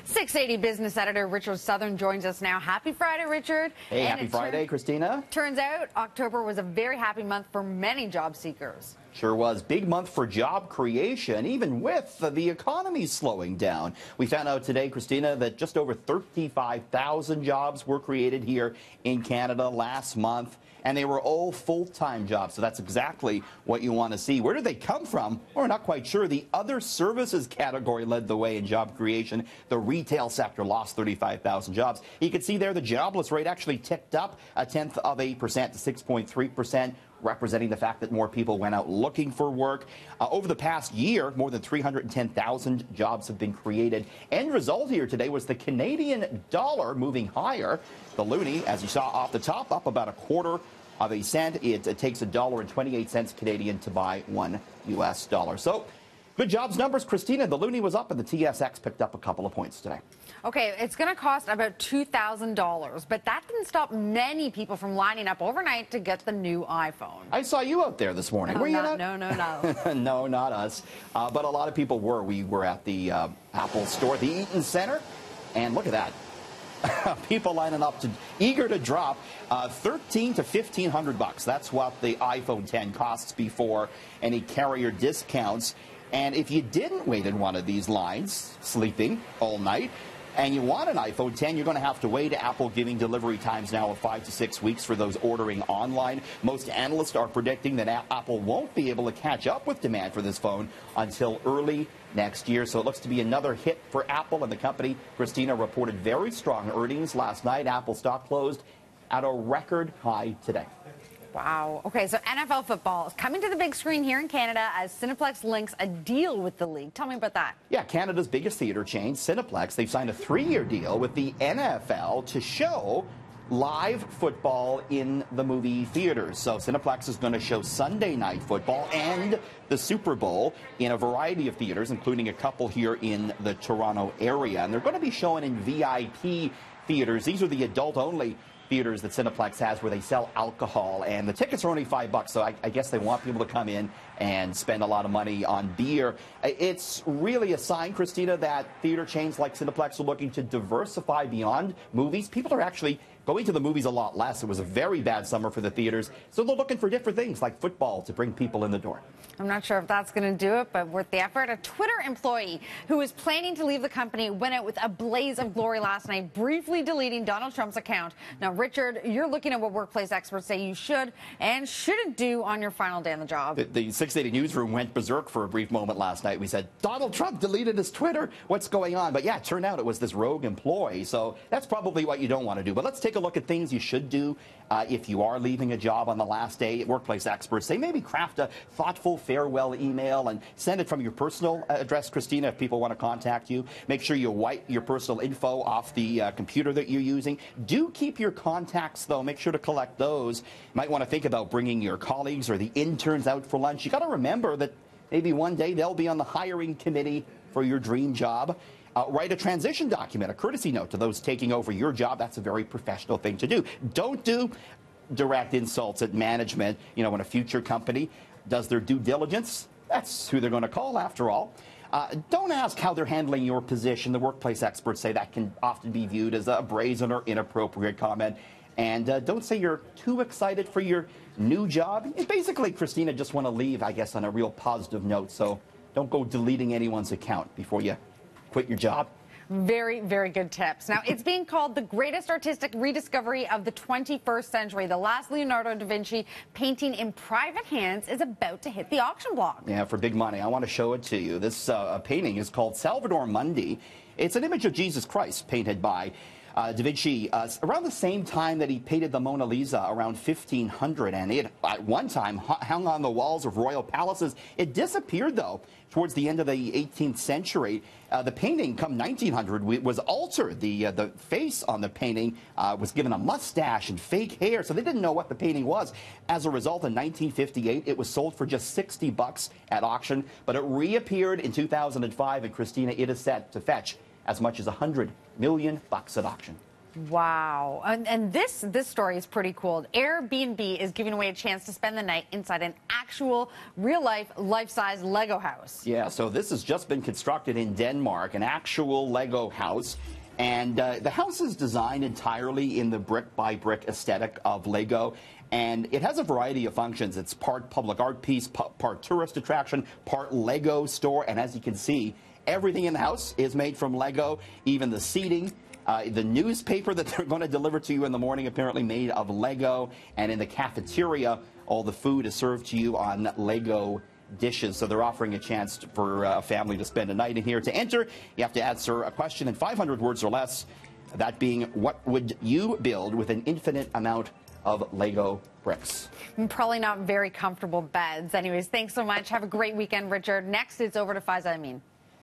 680 business editor Richard Southern joins us now. Happy Friday, Richard. Hey, happy Friday, Christina. Turns out October was a very happy month for many job seekers. Sure was. Big month for job creation, even with the economy slowing down. We found out today, Christina, that just over 35,000 jobs were created here in Canada last month, and they were all full-time jobs. So that's exactly what you want to see. Where did they come from? We're not quite sure. The other services category led the way in job creation. The retail sector lost 35,000 jobs. You can see there the jobless rate actually ticked up 0.1% to 6.3%. representing the fact that more people went out looking for work. Over the past year, more than 310,000 jobs have been created. End result here today was the Canadian dollar moving higher. The loonie, as you saw off the top, up about 1/4 cent. It takes $1.28 Canadian to buy $1 US. So good jobs numbers, Christina. The loonie was up and the TSX picked up a couple of points today. Okay, it's going to cost about $2,000, but that didn't stop many people from lining up overnight to get the new iPhone. I saw you out there this morning. No, were you not? not? No. No, not us. But a lot of people were. We were at the Apple store, the Eaton Center, and look at that. People lining up eager to drop $1,300 to $1,500. That's what the iPhone 10 costs before any carrier discounts. And if you didn't wait in one of these lines, sleeping all night, and you want an iPhone 10, you're going to have to wait. Apple giving delivery times now of 5 to 6 weeks for those ordering online. Most analysts are predicting that Apple won't be able to catch up with demand for this phone until early next year. So it looks to be another hit for Apple, and the company, Christina, reported very strong earnings last night. Apple stock closed at a record high today. Wow. Okay, so NFL football is coming to the big screen here in Canada as Cineplex links a deal with the league. Tell me about that. Yeah, Canada's biggest theater chain, Cineplex, they've signed a 3-year deal with the NFL to show live football in the movie theaters. So Cineplex is going to show Sunday night football and the Super Bowl in a variety of theaters, including a couple here in the Toronto area. And they're going to be showing in VIP theaters. These are the adult-only theaters that Cineplex has where they sell alcohol, and the tickets are only $5, so I guess they want people to come in and spend a lot of money on beer. It's really a sign, Christina, that theater chains like Cineplex are looking to diversify beyond movies. People are actually going to the movies a lot less. It was a very bad summer for the theaters, so they're looking for different things like football to bring people in the door. I'm not sure if that's going to do it, but worth the effort. A Twitter employee who was planning to leave the company went out with a blaze of glory last night, briefly deleting Donald Trump's account. Now, Richard, you're looking at what workplace experts say you should and shouldn't do on your final day on the job. The 680 newsroom went berserk for a brief moment last night. We said, Donald Trump deleted his Twitter. What's going on? But yeah, it turned out it was this rogue employee. So that's probably what you don't want to do. But let's take a look at things you should do if you are leaving a job on the last day. Workplace experts say maybe craft a thoughtful farewell email and send it from your personal address, Christina, if people want to contact you. Make sure you wipe your personal info off the computer that you're using. Do keep your contacts, though. Make sure to collect those. You might want to think about bringing your colleagues or the interns out for lunch. You got to remember that maybe one day they'll be on the hiring committee for your dream job. Write a transition document, a courtesy note to those taking over your job. That's a very professional thing to do. Don't do direct insults at management. You know, when a future company does their due diligence, that's who they're going to call after all. Don't ask how they're handling your position. The workplace experts say that can often be viewed as a brazen or inappropriate comment. And don't say you're too excited for your new job. Basically, Christina, just want to leave, I guess, on a real positive note. So don't go deleting anyone's account before you quit your job. Very, very good tips. Now, it's being called the greatest artistic rediscovery of the 21st century. The last Leonardo da Vinci painting in private hands is about to hit the auction block. Yeah, for big money. I want to show it to you. This painting is called Salvator Mundi. It's an image of Jesus Christ painted by Da Vinci around the same time that he painted the Mona Lisa, around 1500, and it at one time hung on the walls of royal palaces. It disappeared, though, towards the end of the 18th century. The painting, come 1900, was altered. The face on the painting was given a mustache and fake hair, so they didn't know what the painting was. As a result, in 1958, it was sold for just $60 at auction, but it reappeared in 2005, and Christina, it is set to fetch as much as $100 million at auction. Wow. And this story is pretty cool. Airbnb is giving away a chance to spend the night inside an actual, real-life, life-size Lego house. Yeah, so this has just been constructed in Denmark, an actual Lego house. And the house is designed entirely in the brick-by-brick aesthetic of Lego. And it has a variety of functions. It's part public art piece, part tourist attraction, part Lego store. And as you can see, everything in the house is made from Lego, even the seating. The newspaper that they're going to deliver to you in the morning apparently made of Lego. And in the cafeteria, all the food is served to you on Lego dishes. So they're offering a chance for a family to spend a night in here. To enter, you have to answer a question in 500 words or less. That being, what would you build with an infinite amount of Lego bricks? Probably not very comfortable beds. Anyways, thanks so much. Have a great weekend, Richard. Next, it's over to Faiza Amin.